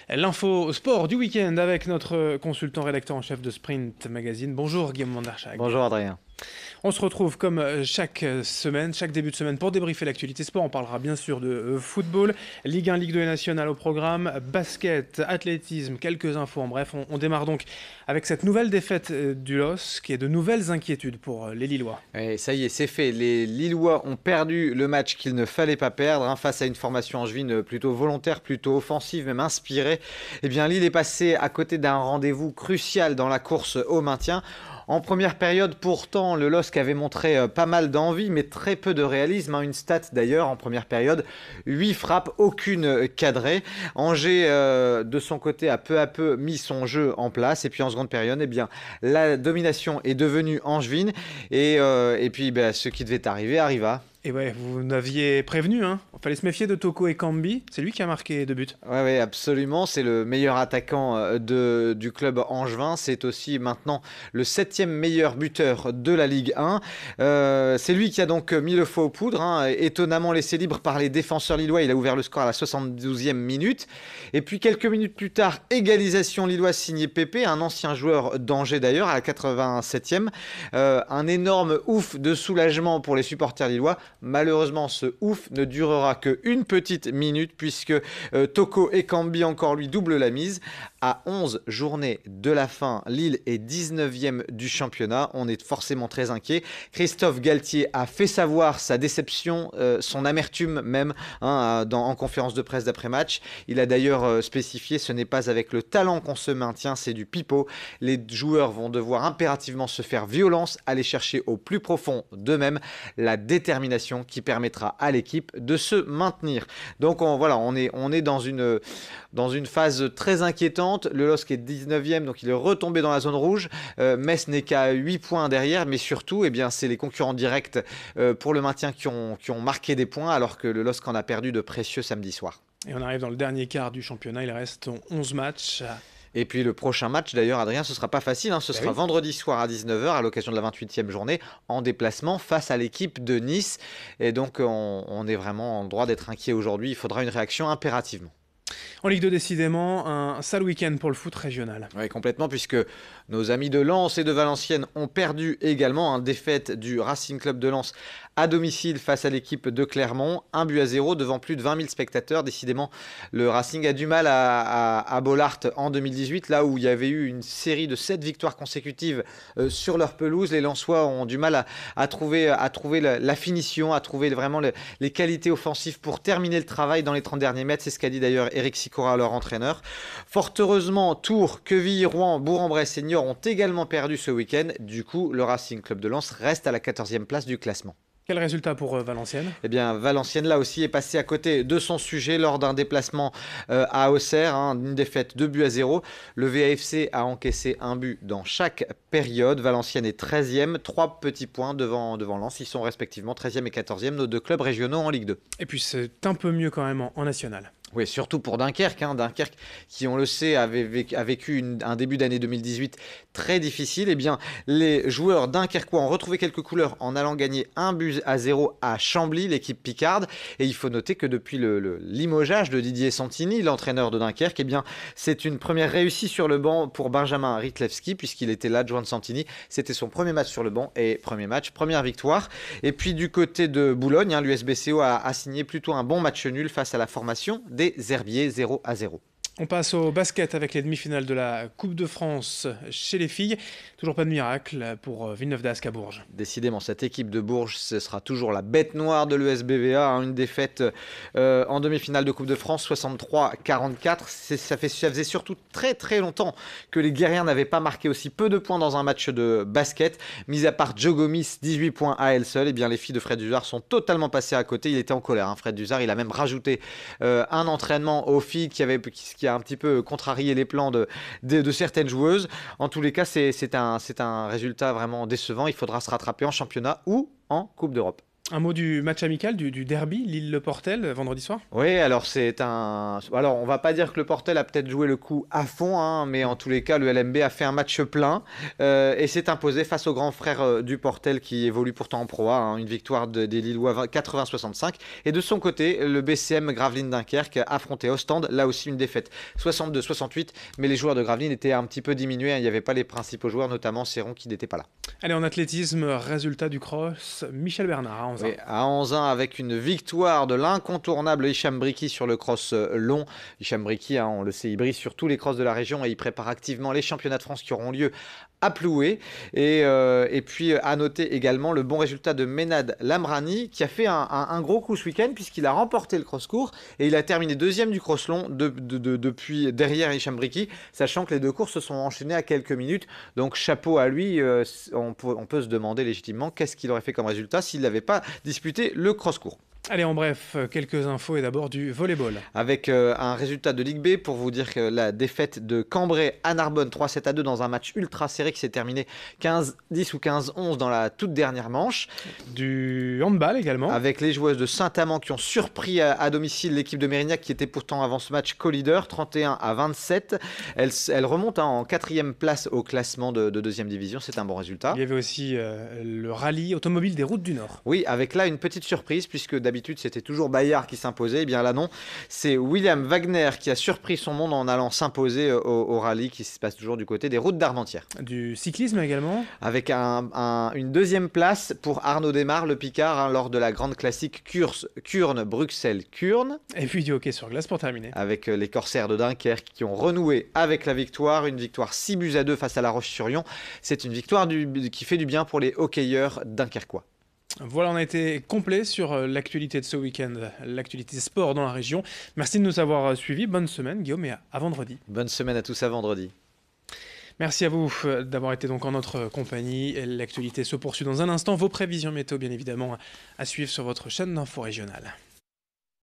L'info sport du week-end avec notre consultant rédacteur en chef de Sprint Magazine. Bonjour Guillaume Mandarchag. Bonjour Adrien. On se retrouve comme chaque semaine, chaque début de semaine pour débriefer l'actualité sport. On parlera bien sûr de football, Ligue 1, Ligue 2 et nationale au programme, basket, athlétisme, quelques infos. En bref, on démarre donc avec cette nouvelle défaite du LOSC qui est de nouvelles inquiétudes pour les Lillois. Et ça y est, c'est fait. Les Lillois ont perdu le match qu'il ne fallait pas perdre face à une formation angevine plutôt volontaire, plutôt offensive, même inspirée. Eh bien, Lille est passé à côté d'un rendez-vous crucial dans la course au maintien. En première période, pourtant, le LOSC avait montré pas mal d'envie, mais très peu de réalisme. Une stat d'ailleurs en première période, 8 frappes, aucune cadrée. Angers, de son côté, a peu à peu mis son jeu en place. Et puis en seconde période, eh bien, la domination est devenue angevine. Et puis, ce qui devait arriver arriva. Et ouais, vous m'aviez prévenu, hein. Il fallait se méfier de Toko et Kambi. C'est lui qui a marqué 2 buts. Ouais, absolument. C'est le meilleur attaquant du club angevin. C'est aussi maintenant le 7e meilleur buteur de la Ligue 1. C'est lui qui a donc mis le feu aux poudres. Étonnamment laissé libre par les défenseurs lillois. Il a ouvert le score à la 72e minute. Et puis quelques minutes plus tard, égalisation lilloise signée Pépé, un ancien joueur d'Angers d'ailleurs, à la 87e. Un énorme ouf de soulagement pour les supporters lillois. Malheureusement, ce ouf ne durera qu'une petite minute puisque Toko Ekambi encore lui double la mise. À 11 journées de la fin, Lille est 19e du championnat. On est forcément très inquiet. Christophe Galtier a fait savoir sa déception, son amertume même en conférence de presse d'après-match. Il a d'ailleurs spécifié: ce n'est pas avec le talent qu'on se maintient, c'est du pipeau. Les joueurs vont devoir impérativement se faire violence, aller chercher au plus profond d'eux-mêmes la détermination qui permettra à l'équipe de se maintenir. Donc on est dans une phase très inquiétante. Le LOSC est 19e, donc il est retombé dans la zone rouge. Metz n'est qu'à 8 points derrière, mais surtout, c'est les concurrents directs pour le maintien qui ont marqué des points, alors que le LOSC en a perdu de précieux samedi soir. Et on arrive dans le dernier quart du championnat. Il reste 11 matchs. Et puis le prochain match, d'ailleurs, Adrien, ce sera pas facile. Ce sera vendredi soir à 19h à l'occasion de la 28e journée en déplacement face à l'équipe de Nice. Et donc, on est vraiment en droit d'être inquiet aujourd'hui. Il faudra une réaction impérativement. En Ligue 2, décidément, un sale week-end pour le foot régional. Oui, complètement, puisque nos amis de Lens et de Valenciennes ont perdu également. Défaite du Racing Club de Lens à domicile face à l'équipe de Clermont. 1-0 devant plus de 20 000 spectateurs. Décidément, le Racing a du mal à Bollaert en 2018, là où il y avait eu une série de 7 victoires consécutives sur leur pelouse. Les Lensois ont du mal à trouver la finition, à trouver vraiment les qualités offensives pour terminer le travail dans les 30 derniers mètres. C'est ce qu'a dit d'ailleurs Eric Sicora, leur entraîneur. Fort heureusement, Tours, Quevilly, Rouen, Bourg-en-Bresse, Seniors ont également perdu ce week-end. Du coup, le Racing Club de Lens reste à la 14e place du classement. Quel résultat pour Valenciennes? Eh bien, Valenciennes, là aussi, est passé à côté de son sujet lors d'un déplacement à Auxerre, une défaite 2-0. Le VAFC a encaissé un but dans chaque période. Valenciennes est 13e, 3 petits points devant Lens. Ils sont respectivement 13e et 14e, nos deux clubs régionaux en Ligue 2. Et puis c'est un peu mieux quand même en national. Oui, surtout pour Dunkerque. Dunkerque, qui, on le sait, a vécu un début d'année 2018 très difficile. Eh bien, les joueurs dunkerquois ont retrouvé quelques couleurs en allant gagner 1-0 à Chambly, l'équipe picarde. Et il faut noter que depuis le limogeage de Didier Santini, l'entraîneur de Dunkerque, c'est une première réussite sur le banc pour Benjamin Rytlewski, puisqu'il était l'adjoint de Santini. C'était son premier match sur le banc et premier match, première victoire. Et puis du côté de Boulogne, l'USBCO a signé plutôt un bon match nul face à la formation des Herbiers, 0-0. On passe au basket avec les demi-finales de la Coupe de France chez les filles. Toujours pas de miracle pour Villeneuve d'Ascq à Bourges. Décidément, cette équipe de Bourges, ce sera toujours la bête noire de l'USBVA. Une défaite en demi-finale de Coupe de France, 63-44. Ça faisait surtout très très longtemps que les guerrières n'avaient pas marqué aussi peu de points dans un match de basket. Mis à part Joe Gomis, 18 points à elle seule, les filles de Fred Duzard sont totalement passées à côté. Il était en colère, Fred Duzard. Il a même rajouté un entraînement aux filles qui a un petit peu contrarié les plans de certaines joueuses. En tous les cas, c'est un résultat vraiment décevant. Il faudra se rattraper en championnat ou en Coupe d'Europe. Un mot du match amical, du derby, Lille-Le Portel, vendredi soir? Oui, alors c'est un. Alors on va pas dire que le Portel a peut-être joué le coup à fond, hein, mais en tous les cas, le LMB a fait un match plein et s'est imposé face au grand frère du Portel qui évolue pourtant en Pro A, hein, une victoire des Lillois 80-65. Et de son côté, le BCM Gravelines Dunkerque a affronté Ostende, là aussi une défaite 62-68, mais les joueurs de Gravelines étaient un petit peu diminués, hein, il n'y avait pas les principaux joueurs, notamment Céron qui n'était pas là. Allez, en athlétisme, résultat du cross, Michel Bernard à 11 ans. Oui, à 11 ans, avec une victoire de l'incontournable Hicham Briki sur le cross long. Hicham Briki, hein, on le sait, il brise sur tous les crosses de la région et il prépare activement les championnats de France qui auront lieu à Ploué. Et puis à noter également le bon résultat de Ménad Lamrani qui a fait un gros coup ce week-end puisqu'il a remporté le cross court et il a terminé deuxième du cross long depuis derrière Hicham Briki, sachant que les deux courses se sont enchaînées à quelques minutes. Donc chapeau à lui, on peut se demander légitimement qu'est-ce qu'il aurait fait comme résultat s'il n'avait pas disputé le cross court. Allez, en bref, quelques infos et d'abord du volleyball. Avec un résultat de Ligue B pour vous dire que la défaite de Cambrai à Narbonne 3-7-2 dans un match ultra serré qui s'est terminé 15-10 ou 15-11 dans la toute dernière manche. Du handball également. Avec les joueuses de Saint-Amand qui ont surpris à domicile l'équipe de Mérignac qui était pourtant avant ce match co-leader 31-27. Elle remonte en 4e place au classement de 2e division, c'est un bon résultat. Il y avait aussi le rallye automobile des routes du Nord. Oui, avec là une petite surprise puisque d'habitude c'était toujours Bayard qui s'imposait, et bien là non, c'est William Wagner qui a surpris son monde en allant s'imposer au rallye qui se passe toujours du côté des routes d'Armentières. Du cyclisme également. Avec une 2e place pour Arnaud Desmar, le Picard, hein, lors de la grande classique Kurne-Bruxelles-Kurne. Et puis du hockey sur glace pour terminer. Avec les Corsaires de Dunkerque qui ont renoué avec la victoire, une victoire 6-2 face à La Roche-sur-Yon. C'est une victoire qui fait du bien pour les hockeyeurs dunkerquois. Voilà, on a été complet sur l'actualité de ce week-end, l'actualité sport dans la région. Merci de nous avoir suivis. Bonne semaine, Guillaume, et à vendredi. Bonne semaine à tous, à vendredi. Merci à vous d'avoir été donc en notre compagnie. L'actualité se poursuit dans un instant. Vos prévisions météo, bien évidemment, à suivre sur votre chaîne d'info régionale.